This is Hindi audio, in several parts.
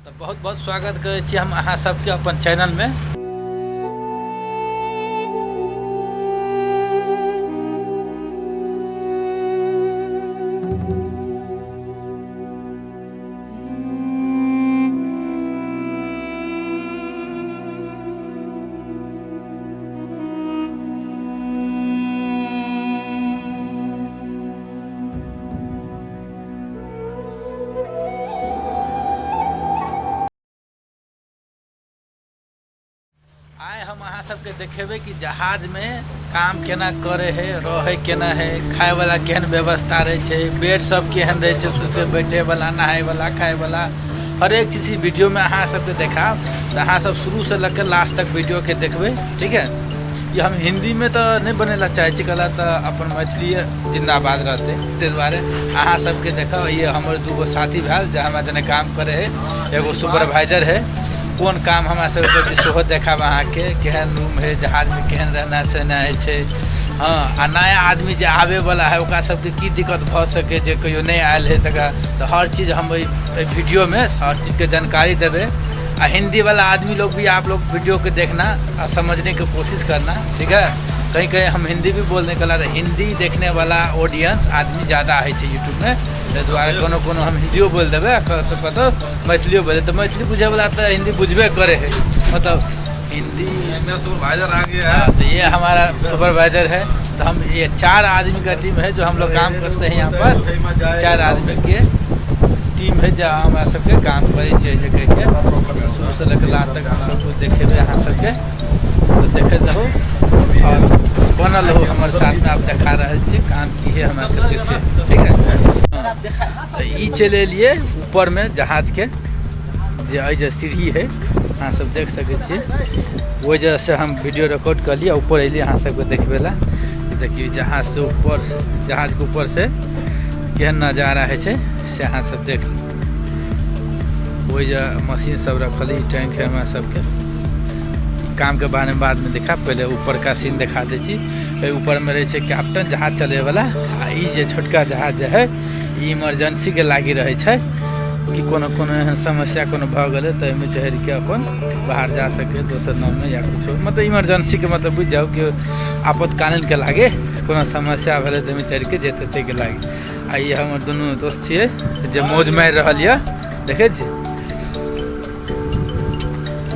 तो बहुत बहुत स्वागत करै छी हम अहाँ सबके अपन चैनल में। आइ हम अहाँ सबके देखेबै कि जहाज में काम केना करे है, रहे केना है, खाए वाला केहन व्यवस्था रहे छै, बेड सब केहन रहे छै, सुते बैठे वाला, नहाए वाला, खाए वाला, हर एक चीज वीडियो में अहाँ सबके देखाब। तो अहाँ सब शुरू से लेकर लास्ट तक वीडियो के देखबै, ठीक है। ये हम हिंदी में तो नहीं बनेला चाहे छी, कला तो अपन मैथिली जिंदाबाद रहते, ते दुआरे अहाँ सबके देखब। ये हमर दूगो साथी भेल जे हमरा जने काम करे है, एगो सुपरवाइजर है, कौन काम हमरा सबके सेहो देखाब अहाँ के, केहन रूम है, जहाज में केहन रहना सहना है। हाँ, आ नया आदमी जे आवे वाला है ओकरा सबके की दिक्कत भ सके, जे कहियो नहीं आयल है तक, तो हर चीज़ हम वीडियो में हर चीज़ के जानकारी देवे। आ हिंदी वाला आदमी लोग भी आप लोग वीडियो के देखना और समझने की कोशिश करना, ठीक है। कहीं कहीं हम हिंदी भी बोलने के लिए हिंदी देखने वाला ऑडियंस आदमी ज़्यादा है यूट्यूब में, ताहि दुआरे कोनो कोनो हम हिंदियो बोल देवे तो कतो मैथिलियो बोले, तो मैथिली बुझे वाला तो हिंदी बुझबे करे है, मतलब हिंदी। सुपरवाइजर आ गया है। तो ये हमारा सुपरवाइजर है। तो हम ये 4 आदमी का टीम है जो हम लोग काम करते हैं यहाँ पर। 4 आदमी के टीम है जहाँ हमारा सबके काम करे के शुरू से लेकर लास्ट तक हम सब कुछ देखे यहाँ सबके, तो देखे रहो और बनल रहो हमारे साथ में। आप दिखा रहे थे काम की है हमारे सबके से, ठीक है। तो ये चले लिए ऊपर में जहाज के जो सीढ़ी है, अहाँ सब देख सके छे। वो वजह से हम वीडियो रिकॉर्ड कर लिए, ऊपर अलिए अहाँ सबके देखबे ला। देखिए जहाज से ऊपर से, जहाज के ऊपर से केहन नजारा है से अहाँ सब देख। वही मशीन सब रखल, टैंक है हमारा सबके। काम के बारे में बाद में देखा, पहले ऊपर का सीन दिखा दी छी। ऊपर में रहे कैप्टन जहाज चले वाला, आ ये छोटका जहाज है इमरजेंसी के लागी रहे छै कि कोनो एहन समस्या कोनो भ गए तो में चढ़ के अपन बाहर जा सके दोसर नाव में या कुछ, मतलब इमरजेंसी के मतलब बुझ जाओ कि आपातकालीन के लागे कोनो समस्या भेले तो में चढ़ के जेते के लागे। आ ये हमर दोनों दोस्त छिए जे मौज मार रहल ये, देखे छी।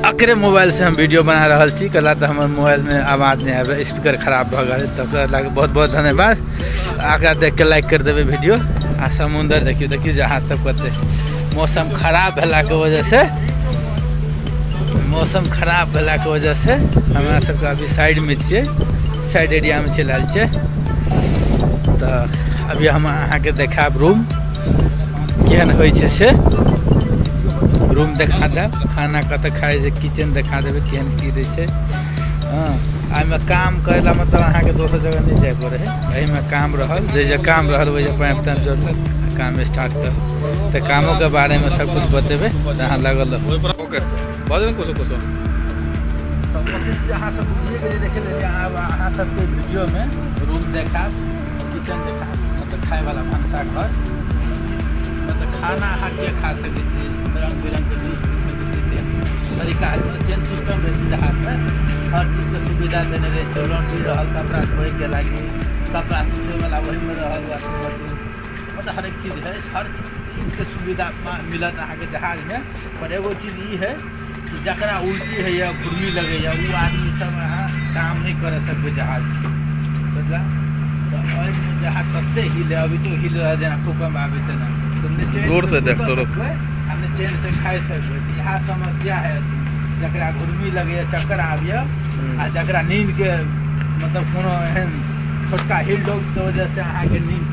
अकरे मोबाइल से हम वीडियो बना रहा छी, कला तो हमारे मोबाइल में आवाज़ नहीं आवे, स्पीकर खराब भ गए, तो बहुत बहुत धन्यवाद। आकरा देख के लाइक कर देवे वीडियो। आ समुंदर देखियो, देखियो जहाज सब कते। मौसम खराब भेला के वजह से, मौसम खराब भेला के वजह से हमरा सबके अभी साइड में छिए, साइड एरिया में चल आयल छे। तो अभी हम अहाँ के देखाब रूम केहन होइ छे से, रूम देखा देब, खाना कतऽ खाए छै, किचन देखा देबै केहन की रहे छै। हाँ, एहिमे काम करेला मतलब अहाँ के दोसर जगह नहीं जाए पड़े है, एहिमे काम रहल, जे काम रहल वही पाइप टाइम जोड़लक, काम स्टार्ट कर। तो कामों के बारे में सब कुछ बतेबे, तो अहाँ लगल रहो। ओके, बाजन कुछ तो अहाँ सब बुझिए के देखे ले, अब अहाँ सबके वीडियो में रूम देखाब, किचन देखाब, मतलब खाए वाला भंसा घर, मतलब खाना अहाँ के खा सकै छी, रंग बिरंग के जूस पी सकै छी, तरीका है सिस्टम रहे जहाज में, हर चीज़ के सुविधा देने रहे छै। लॉन्ड्री रहल, कपड़ा धोए के लागी, कपड़ा सूखे वाला वही में रहल, वाशिंग मशीन, मतलब हर एक चीज़ है, हर चीज़ के सुविधा मिलत अहाँ के जहाज में। पर एगो चीज़ ये है कि जकरा उल्टी है या घुर्मी लगे या वो आदमी सब अहाँ काम नहीं कर सकते जहाज, समझला। तो जहाज तत्ते हिले, अभी तो हिल रहा जना भूकंप आवे तना, तो जोर से देख तो हमने चैन से खाए सकते। यह समस्या है, जकरा घुर्मी लगे, चक्कर आवे, आ जकरा नींद के मतलब कोनो एहन छोटका हिल डॉग के वजह से अहाँ के नींद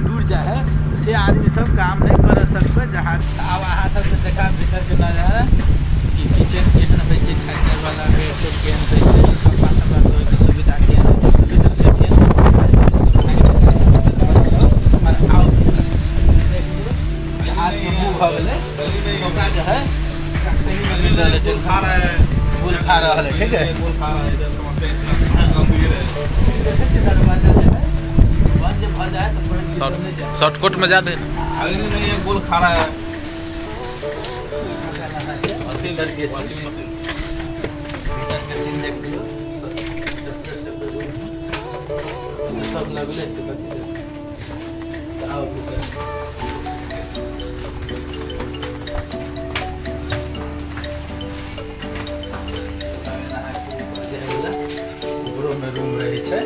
टूट जाए तो से आदमी सब काम नहीं कर सकते जहाज। अब अहाँ सब देखा भीतर के नजारा कि किचन केहन होइ छै, खाए वाला सब केहन होइ छै, कपड़ा सपड़ा धोए के सुविधा केहन होइ छै, भीतर से केहन जहाज के मुँह भऽ गेलै, ओकरा जे है मिल रहल छै, खा रहा है, फूल खा रहा है, ठीक है। शॉर्टकट में जा दे, नहीं है, गोल खा रहा है। भीतर के वॉशिंग मशीन भीतर के सीन देख लियो सब लगले तो कथी दे आओ ऊपरो में रूम रहे छै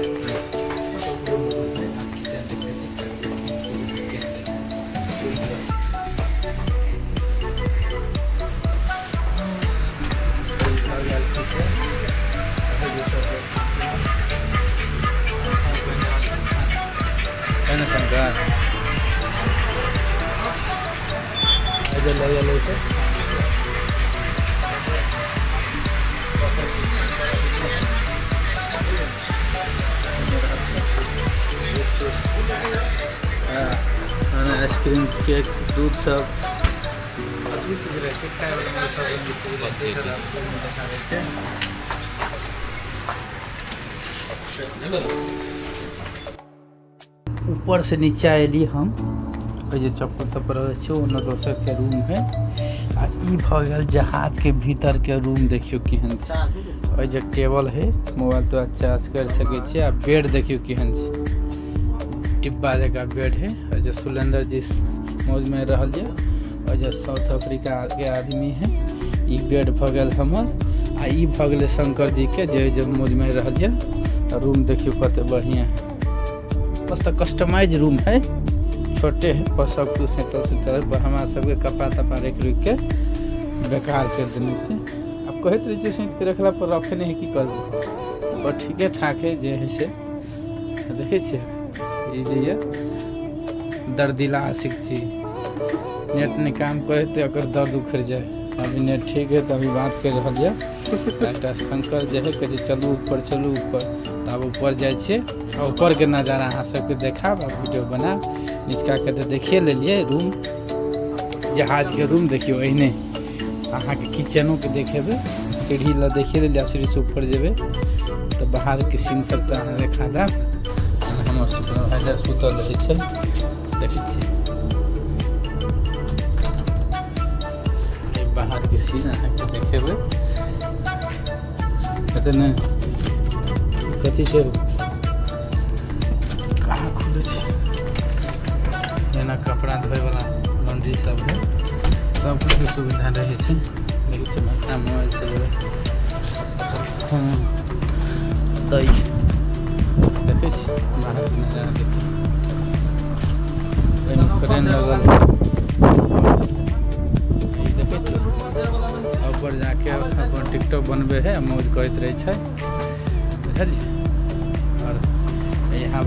आइसक्रीम केक दूध सब अद्भुत चीज रहे छै खाए वाला में सब ऊपर से नीचे एली हम जे चप्पल तप्पल छै ओना दोसर के रूम है आ ई भ गेल जहाज के भीतर के रूम देखियो केहन छै ओइ जे टेबल है मोबाइल तो चार्ज कर सके छी आ बेड देखियो केहन छै डिब्बा जगह बेड है और जो सुलेंदर जी मौज में रहल je और जो साउथ अफ्रीका के आदमी है ई बेड भ गेल हमर आ ई भ गेल शंकर जी के जे मौज में रहल je रूम देखियो कते बढ़िया है मस्त कस्टमाइज रूम है छोटे है पर सब कुछ सेटल हमारा सबके कपड़ा तपा रख के बेकार कर देने से अब कहते रहे छियै सैंत के रखला पर रखे नहीं की कर पर ठीके ठाक है जे है से देखे छियै ई जे ये दर्दिला आशिक छी नेट ने काम करे तो अगर दर्द उखड़ जाए अभी नेट ठीक है तो अभी बात कर रहा है शंकर जे है कहे चलू ऊपर तब ऊपर जाए छे और ऊपर के नज़ारा अहाँ सबके देखाब वीडियो बना निचका के तो देखिए लेलिए रूम जहाज के रूम देखियो अहिने अहाँ के किचनो के देखेबे सीढ़ी ला देखिए ले सीढ़ी से ऊपर जेबे तो बाहर के सीन सब तो अहाँ देखा देब हमर सुपरवाइजर सुतल रहे छै देखै छी बाहर के सीन अहाँ के देखेबे एतने कथी छै कहाँ खुले छै जेना कपड़ा धोए वाला लॉन्ड्री सब है सब कुछ के सुविधा रहे छै देखै छी माथा मोबाइल चलबे दई देखै छी बाहर के नजारा देखिए ट्रेन लगल देखै छी ऊपर जाके अपन टिकटॉक बनबे है मौज करैत रहे छै बुझलिए और यहाँ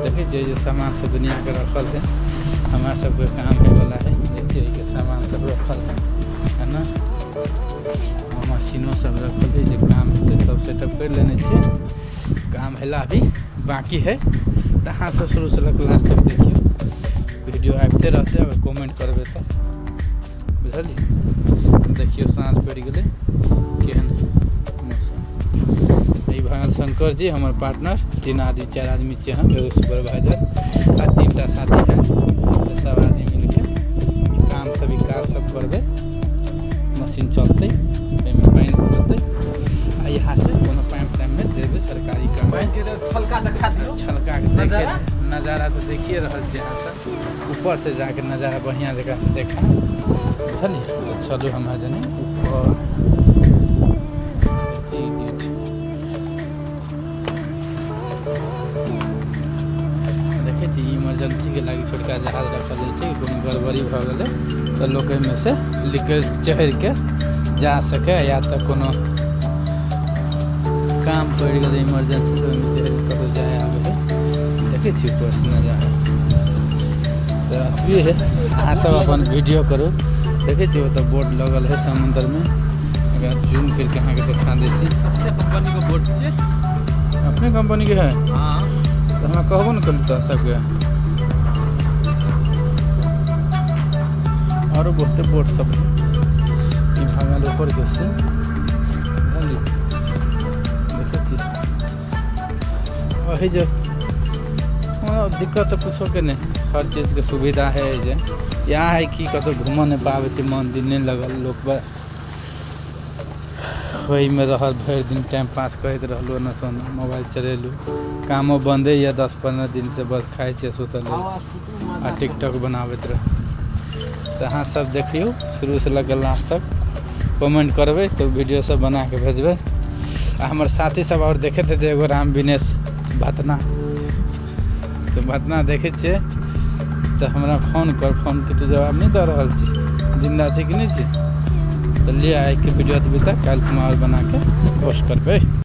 देखिए जो सामान सब दुनिया के रखल है हमारा सबके काम है वाला है देखिए के सामान सब रखल है ना मशीनों सब रखल है जो काम है सब सेटअप कर लेने छियै काम हैला अभी बाकी है तो अहाँ सब शुरू से लास्ट तक देखियो वीडियो आबते रहते अगर कमेंट करबे तो बुझलिए देखियो साँझ पड़ गए केहन मौसम ई भगवान शंकर जी हमारे पार्टनर 3 आदमी 4 आदमी छे हम एगो सुपरवाइजर आ 3टा साथी है तो सब आदमी मिलके काम सब काज सब करबे मशीन चलते पानी पड़ते आ यहाँ से कोनो टाइम में देवे सरकारी काम छलका के देखे नज़ारा तो देखिए रहल छी यहाँ से ऊपर से जाके नज़ारा बढ़िया जगह से देखा बुझलिए चलू हम जने ऊपर देखे छी इमरजेंसी के लागी छोटका जहाज रखल छै कोनो गड़बड़ी भ गेलै तो लोग में से निकल चढ़ के जा सके या तो कोनो काम पड़ गए इमरजेंसी तो कतौ जाए आगे देखे छी ऊपर से नजारा तो अभी है अहाँ सब अपन वीडियो करो देखे छी तो बोर्ड लगल है समुद्र में अगर जूम करके अहाँ के दिखा दै छी अपने कंपनी के बोर्ड छै अपने कंपनी के है हाँ तो हम कहबो न करू तो सबके और बहुते बोर्ड सब ई भागल ऊपर के से देखे छी वही जो दिक्कत तो कुछो के नहीं हर चीज़ के सुविधा है जे यहाँ है कि कतौ घूम नहीं पावे थे, मन दिन नहीं लगल लोग वही में रहल, भर दिन टाइम पास करते रहलू न सन, मोबाइल चलेलू, कामो बंदे या 10-15 दिन से बस खाए छे सुतल आ टिकटॉक बनाबैत रह। तो अहाँ सब देखियो शुरू से लगे लास्ट तक, कमेंट करबे तो वीडियो सब बना के भेजबे। आ हमारे साथी सब और देखे थे एगो राम विनेश भतना, तो भतना देखे छे तो हमरा फोन के तू जवाब नहीं दे रहा छी, जिंदा छी कि नहीं छी, तो ले आए के वीडियो अभी तक कल कुमार बना के पोस्ट करबे।